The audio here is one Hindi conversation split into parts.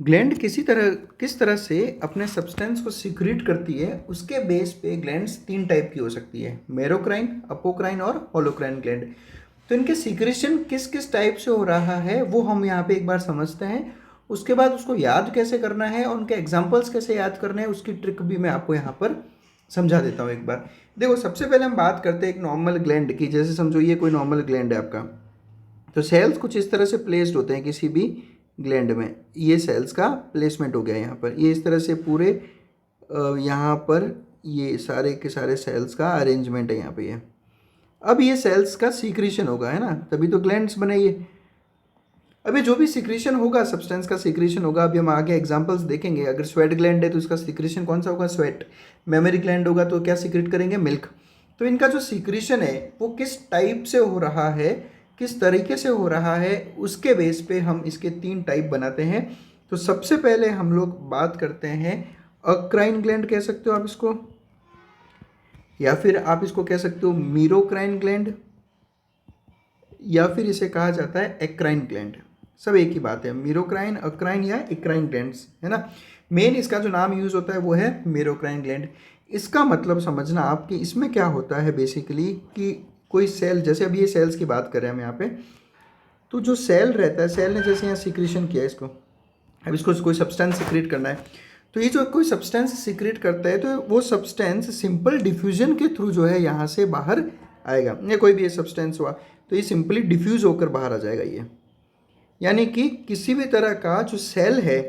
ग्लैंड किस तरह से अपने सब्सटेंस को सिक्रीट करती है, उसके बेस पे ग्लैंड्स तीन टाइप की हो सकती है, मेरोक्राइन, अपोक्राइन और होलोक्राइन ग्लैंड। तो इनके सिक्रीशन किस किस टाइप से हो रहा है वो हम यहाँ पे एक बार समझते हैं। उसके बाद उसको याद कैसे करना है और उनके एग्जाम्पल्स कैसे याद करने हैं उसकी ट्रिक भी मैं आपको यहाँ पर समझा देता हूँ एक बार। देखो, सबसे पहले हम बात करते हैं एक नॉर्मल ग्लैंड की। जैसे समझो ये कोई नॉर्मल ग्लैंड है आपका, तो सेल्स कुछ इस तरह से प्लेस्ड होते हैं किसी भी ग्लैंड में। ये सेल्स का प्लेसमेंट हो गया यहाँ पर, ये इस तरह से पूरे यहाँ पर ये सारे के सारे सेल्स का अरेंजमेंट है यहाँ पे ये। अब ये सेल्स का सीक्रेशन होगा, है ना, तभी तो ग्लैंड्स बने ये। अभी जो भी सीक्रेशन होगा, सब्सटेंस का सीक्रेशन होगा, अभी हम आगे एग्जांपल्स देखेंगे। अगर स्वेट ग्लैंड है तो इसका सीक्रेशन कौन सा होगा, स्वेट। मेमोरी ग्लैंड होगा तो क्या सीक्रेट करेंगे, मिल्क। तो इनका जो सीक्रेशन है वो किस टाइप से हो रहा है, किस तरीके से हो रहा है, उसके बेस पे हम इसके तीन टाइप बनाते हैं। तो सबसे पहले हम लोग बात करते हैं अक्राइन ग्लैंड कह सकते हो आप इसको, या फिर आप इसको कह सकते हो मीरोक्राइन ग्लैंड, या फिर इसे कहा जाता है एक्राइन ग्लैंड। सब एक ही बात है, मीरोक्राइन, अक्राइन या एक्राइन ग्लैंड्स, है ना। मेन इसका जो नाम यूज़ होता है वो है मीरोक्राइन ग्लैंड। इसका मतलब समझना आप कि इसमें क्या होता है बेसिकली कि कोई सेल, जैसे अभी ये सेल्स की बात कर रहे हैं हम यहाँ पे, तो जो सेल रहता है, सेल ने जैसे यहाँ सिक्रीशन किया इसको, अब इसको कोई सब्सटेंस सिक्रेट करना है, तो ये जो कोई सब्सटेंस सिक्रेट करता है तो वो सब्सटेंस सिंपल डिफ्यूजन के थ्रू जो है यहाँ से बाहर आएगा। या कोई भी ये सब्सटेंस हुआ तो ये सिंपली डिफ्यूज होकर बाहर आ जाएगा ये। यानी कि किसी भी तरह का जो सेल है,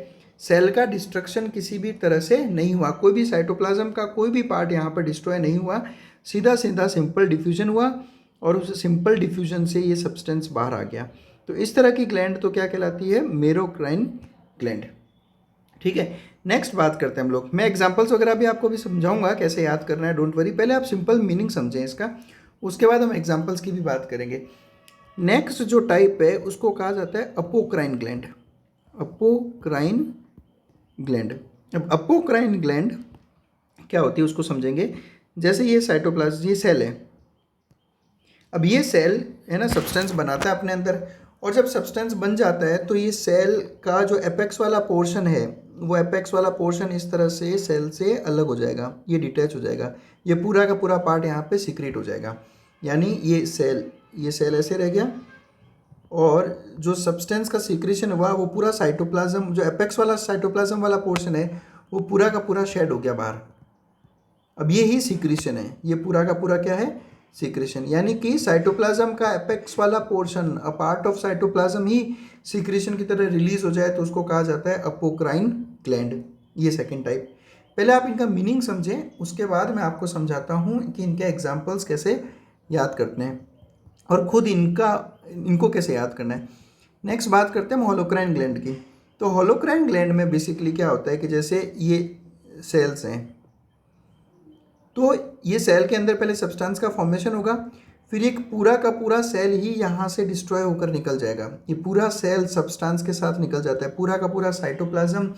सेल का डिस्ट्रक्शन किसी भी तरह से नहीं हुआ, कोई भी साइटोप्लाज्म का कोई भी पार्ट यहाँ पर डिस्ट्रॉय नहीं हुआ, सीधा सीधा सिंपल डिफ्यूजन हुआ और उस सिंपल डिफ्यूजन से ये सब्सटेंस बाहर आ गया। तो इस तरह की ग्लैंड तो क्या कहलाती है, मेरोक्राइन ग्लैंड। ठीक है, नेक्स्ट बात करते हैं हम लोग। मैं एग्जांपल्स वगैरह भी आपको भी समझाऊंगा कैसे याद करना है, डोंट वरी। पहले आप सिंपल मीनिंग समझें इसका, उसके बाद हम एग्जांपल्स की भी बात करेंगे। नेक्स्ट जो टाइप है उसको कहा जाता है अपोक्राइन ग्लैंड। अपोक्राइन ग्लैंड। अब अपोक्राइन ग्लैंड क्या होती है उसको समझेंगे। जैसे ये साइटोप्लाज्म, ये सेल है, अब ये सेल है ना सब्सटेंस बनाता है अपने अंदर, और जब सब्सटेंस बन जाता है तो ये सेल का जो एपेक्स वाला पोर्शन है, वो एपेक्स वाला पोर्शन इस तरह से सेल से अलग हो जाएगा, ये डिटैच हो जाएगा, ये पूरा का पूरा पार्ट यहाँ पे सीक्रेट हो जाएगा। यानी ये सेल ऐसे रह गया, और जो सब्सटेंस का सीक्रेशन हुआ वो पूरा साइटोप्लाज्म, जो एपेक्स वाला साइटोप्लाज्म वाला पोर्शन है, वो पूरा का पूरा शेड हो गया बाहर। अब ये ही सीक्रेशन है, ये पूरा का पूरा क्या है, सीक्रेशन। यानी कि साइटोप्लाज्म का एपेक्स वाला portion, a part of cytoplasm he secretion की तरह रिलीज हो जाए तो उसको कहा जाता है अपोक्राइन ग्लैंड। ये सेकंड टाइप। पहले आप इनका मीनिंग समझें, उसके बाद मैं आपको समझाता हूँ कि इनके एग्जाम्पल्स कैसे याद करते हैं और खुद इनको कैसे याद करना है। नेक्स्ट बात करते हैं हम होलोक्राइन ग्लैंड की। तो होलोक्राइन ग्लैंड में बेसिकली क्या होता है कि जैसे ये सेल्स हैं, तो ये सेल के अंदर पहले सब्सटेंस का फॉर्मेशन होगा, फिर एक पूरा का पूरा सेल ही यहाँ से डिस्ट्रॉय होकर निकल जाएगा। ये पूरा सेल सब्सटेंस के साथ निकल जाता है, पूरा का पूरा साइटोप्लाज्म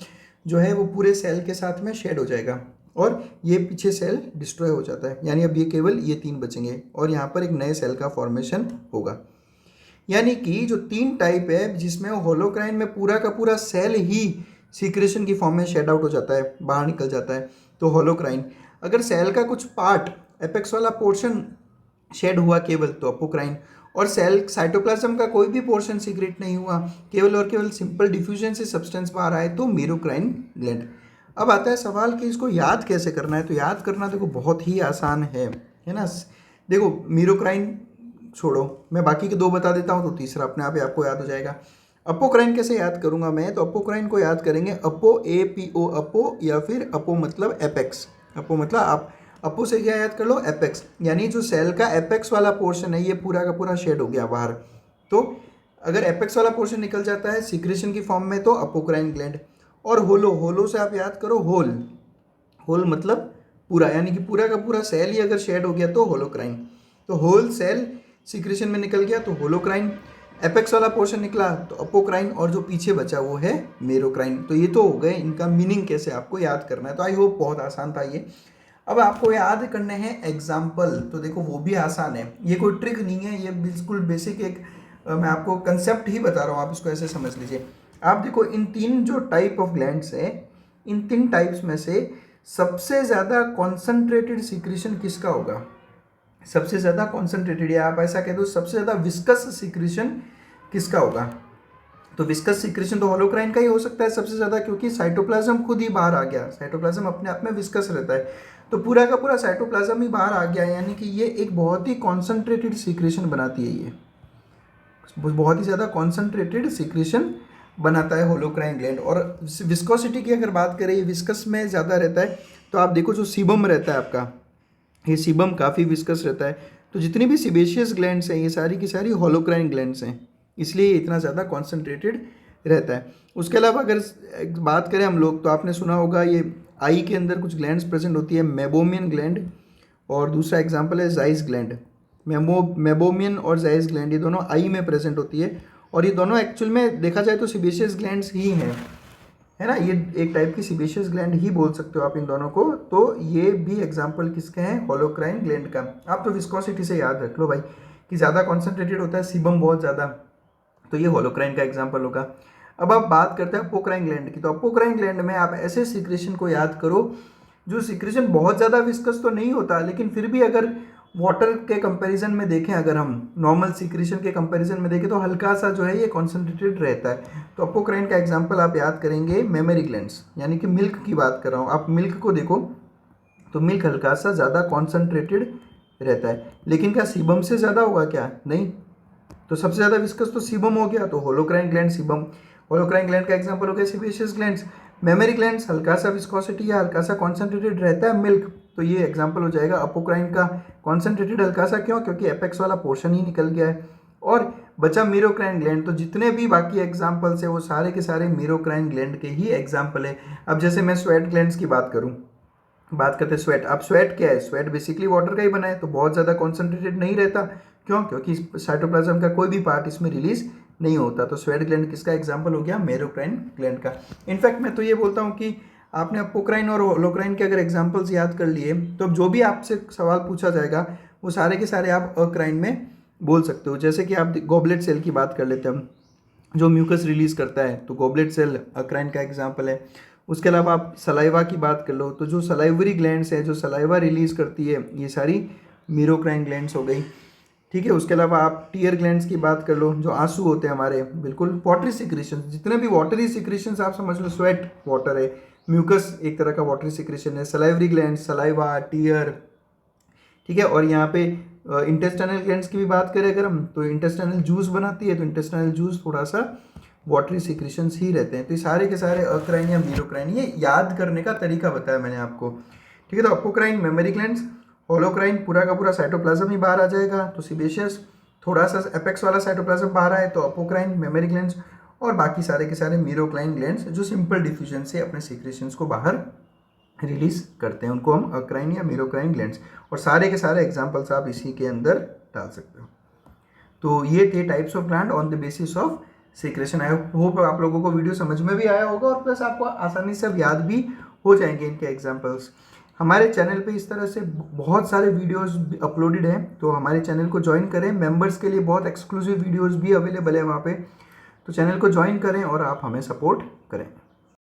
जो है वो पूरे सेल के साथ में शेड हो जाएगा, और ये पीछे सेल डिस्ट्रॉय हो जाता है। यानी अब ये केवल ये तीन बचेंगे और यहाँ पर एक नए सेल का फॉर्मेशन होगा। यानी कि जो तीन टाइप है, जिसमें होलोक्राइन में पूरा का पूरा सेल ही सीक्रेशन की फॉर्म में शेड आउट हो जाता है, बाहर निकल जाता है, तो होलोक्राइन। अगर सेल का कुछ पार्ट, एपेक्स वाला पोर्शन शेड हुआ केवल, तो अपोक्राइन। और सेल साइटोप्लाज्म का कोई भी पोर्शन सीक्रेट नहीं हुआ, केवल और केवल सिंपल डिफ्यूजन से सब्सटेंस बाहर आए, तो मीरोक्राइन ग्लैंड। अब आता है सवाल कि इसको याद कैसे करना है। तो याद करना देखो बहुत ही आसान है ना। देखो मीरोक्राइन छोड़ो, मैं बाकी के दो बता देता हूँ, तो तीसरा अपने आप ही आपको याद हो जाएगा। अपोक्राइन कैसे याद करूंगा मैं, तो अपोक्राइन को याद करेंगे अपो, APO अपो, या फिर अपो मतलब एपेक्स। अपो मतलब आप अपो से क्या याद कर लो, एपेक्स। यानी जो सेल का एपेक्स वाला पोर्शन है ये पूरा का पूरा शेड हो गया बाहर। तो अगर एपेक्स वाला पोर्शन निकल जाता है सीक्रेशन की फॉर्म में, तो अपोक्राइन ग्लैंड। और होलो से आप याद करो होल मतलब पूरा, यानी कि पूरा का पूरा सेल ही अगर शेड हो गया तो होलोक्राइन। तो होल सेल सीक्रेशन में निकल गया तो होलोक्राइन, एपेक्स वाला पोर्शन निकला तो अपोक्राइन, और जो पीछे बचा वो है मेरोक्राइन। तो ये तो हो गए इनका मीनिंग कैसे आपको याद करना है। तो आई होप बहुत आसान था ये। अब आपको याद करने हैं एग्जाम्पल, तो देखो वो भी आसान है, ये कोई ट्रिक नहीं है, ये बिल्कुल बेसिक एक मैं आपको कंसेप्ट ही बता रहा हूँ, आप इसको ऐसे समझ लीजिए। आप देखो इन तीन जो टाइप ऑफ ग्लैंड्स है, इन तीन टाइप्स में से सबसे ज़्यादा कॉन्सेंट्रेटेड सिक्रीशन किसका होगा? सबसे ज़्यादा कॉन्सेंट्रेटेड, या आप ऐसा कह दो सबसे ज़्यादा विस्कस सिक्रीशन किसका होगा? तो विस्कस सिक्रीशन तो होलोक्राइन का ही हो सकता है सबसे ज़्यादा, क्योंकि साइटोप्लाज्म खुद ही बाहर आ गया, साइटोप्लाज्म अपने आप में विस्कस रहता है, तो पूरा का पूरा साइटोप्लाज्म ही बाहर आ गया, यानी कि ये एक बहुत ही कॉन्सेंट्रेटेड सिक्रीशन बनाती है, ये बहुत ही ज़्यादा कॉन्सेंट्रेटेड सिक्रीशन बनाता है होलोक्राइन ग्लैंड। और विस्कोसिटी की अगर बात करें, ये विस्कस में ज़्यादा रहता है, तो आप देखो जो सीबम रहता है आपका, ये सीबम काफ़ी विस्कस रहता है, तो जितनी भी सिबेशियस ग्लैंड्स हैं ये सारी की सारी होलोक्राइन ग्लैंड्स हैं, इसलिए ये इतना ज़्यादा कॉन्सेंट्रेटेड रहता है। उसके अलावा अगर बात करें हम लोग, तो आपने सुना होगा ये आई के अंदर कुछ ग्लैंड्स प्रेजेंट होती है, मेबोमियन ग्लैंड, और दूसरा एग्जाम्पल है जाइस ग्लैंड। मेबोमियन और जाइस ग्लैंड ये दोनों आई में प्रेजेंट होती है, और ये दोनों एक्चुअल में देखा जाए तो सिबेशियस ग्लैंड्स ही हैं, है ना, ये एक टाइप की सिबेशियस ग्लैंड ही बोल सकते हो आप इन दोनों को। तो ये भी एग्जाम्पल किसके हैं? होलोक्राइन ग्लैंड का। आप तो विस्कोसिटी से याद रख लो भाई कि ज़्यादा कॉन्सेंट्रेटेड होता है सीबम बहुत ज़्यादा, तो ये होलोक्राइन का एग्जाम्पल होगा। अब आप बात करते हैं अपोक्राइन ग्लैंड की, तो अपोक्राइन ग्लैंड में आप ऐसे सिक्रेशन को याद करो जो सिक्रेशन बहुत ज़्यादा विस्कस तो नहीं होता, लेकिन फिर भी अगर वाटर के कंपैरिजन में देखें, अगर हम नॉर्मल सिक्रेशन के कंपैरिजन में देखें तो हल्का सा जो है ये कॉन्सेंट्रेटेड रहता है। तो अपोक्राइन का एग्जांपल आप याद करेंगे मेमरी ग्लैंड्स, यानी कि मिल्क की बात कर रहा हूँ। आप मिल्क को देखो तो मिल्क हल्का सा ज़्यादा कॉन्सेंट्रेटेड रहता है, लेकिन क्या सीबम से ज़्यादा होगा क्या? नहीं। तो सबसे ज़्यादा विस्कस तो सीबम हो गया, तो holocrine gland sebum. Holocrine gland का एग्जांपल हो गया सेबेशियस ग्लैंड्स। मेमरी ग्लैंड्स हल्का सा विस्कोसिटी या हल्का सा कॉन्सेंट्रेटेड रहता है मिल्क, तो ये एग्जांपल हो जाएगा अपोक्राइन का। कॉन्सेंट्रेटेड हल्का सा क्यों? क्योंकि एपेक्स वाला पोर्शन ही निकल गया है। और बचा मीरोक्राइन ग्लैंड, तो जितने भी बाकी एग्जाम्पल्स है वो सारे के सारे मीरोक्राइन ग्लैंड के ही एग्जाम्पल है। अब जैसे मैं स्वेट ग्लैंड्स की बात करूँ, बात करते हैं स्वेट। अब स्वेट क्या है? स्वेट बेसिकली वाटर का ही बना है, तो बहुत ज़्यादा कॉन्सेंट्रेटेड नहीं रहता। क्यों? क्योंकि साइटोप्लाज्म का कोई भी पार्ट इसमें रिलीज नहीं होता। तो स्वेट ग्लैंड किसका एग्जाम्पल हो गया? मेरोक्राइन ग्लैंड का। इनफैक्ट मैं तो ये बोलता हूँ कि आपने अपोक्राइन और होलोक्राइन के अगर एग्जाम्पल्स याद कर लिए, तो जो भी आपसे सवाल पूछा जाएगा वो सारे के सारे आप अक्राइन में बोल सकते हो। जैसे कि आप गॉबलेट सेल की बात कर लेते हैं हम, जो म्यूकस रिलीज करता है, तो गॉबलेट सेल अक्राइन का एग्जाम्पल है। उसके अलावा आप सलाइवा की बात कर लो, तो जो सलाइवरी ग्लैंड्स है, जो सलाइवा रिलीज करती है, ये सारी मीरोक्राइन ग्लैंड्स हो गई। ठीक है। उसके अलावा आप टीयर ग्लैंड्स की बात कर लो, जो आंसू होते हैं हमारे, बिल्कुल वाटरी सिक्रेशन, जितने भी वाटरी सिक्रेशन आप समझ लो, स्वेट वाटर है, म्यूकस एक तरह का वाटरी सिक्रेशन है, सलाइवरी ग्लैंड, सलाइवा, टीयर। ठीक है। और यहाँ पे इंटेस्टाइनल ग्लैंड्स की भी बात करें अगर हम, तो इंटेस्टाइनल जूस बनाती है, तो इंटेस्टाइनल जूस थोड़ा सा वाटरी सिक्रेशंस ही रहते हैं। तो ये सारे के सारे अक्राइन या मीरोक्राइन, ये याद करने का तरीका बताया मैंने आपको। ठीक है। तो अपोक्राइन मेमरी ग्लैंड्स, होलोक्राइन पूरा का पूरा साइटोप्लाज्म ही बाहर आ जाएगा, तो सिबेशियस थोड़ा सा एपेक्स वाला साइटोप्लाज्म बाहर आए तो अपोक्राइन मेमरी ग्लैंड्स, और बाकी सारे के सारे मीरोक्राइन ग्लैंड्स जो सिंपल डिफ्यूजन से अपने सिक्रेशंस को बाहर रिलीज करते हैं, उनको हम अक्राइन या मीरोक्राइन ग्लैंड्स। और सारे के सारे एग्जाम्पल्स आप इसी के अंदर डाल सकते हो। तो ये थे types of gland on the basis of secretion. I hope आप लोगों को वीडियो समझ में भी आया होगा, और प्लस आपको आसानी से अब याद भी हो जाएंगे इनके एग्जाम्पल्स। हमारे चैनल पे इस तरह से बहुत सारे वीडियोस अपलोडेड हैं, तो हमारे चैनल को ज्वाइन करें। मेंबर्स के लिए बहुत एक्सक्लूसिव वीडियोस भी अवेलेबल है वहाँ पे, तो चैनल को ज्वाइन करें और आप हमें सपोर्ट करें।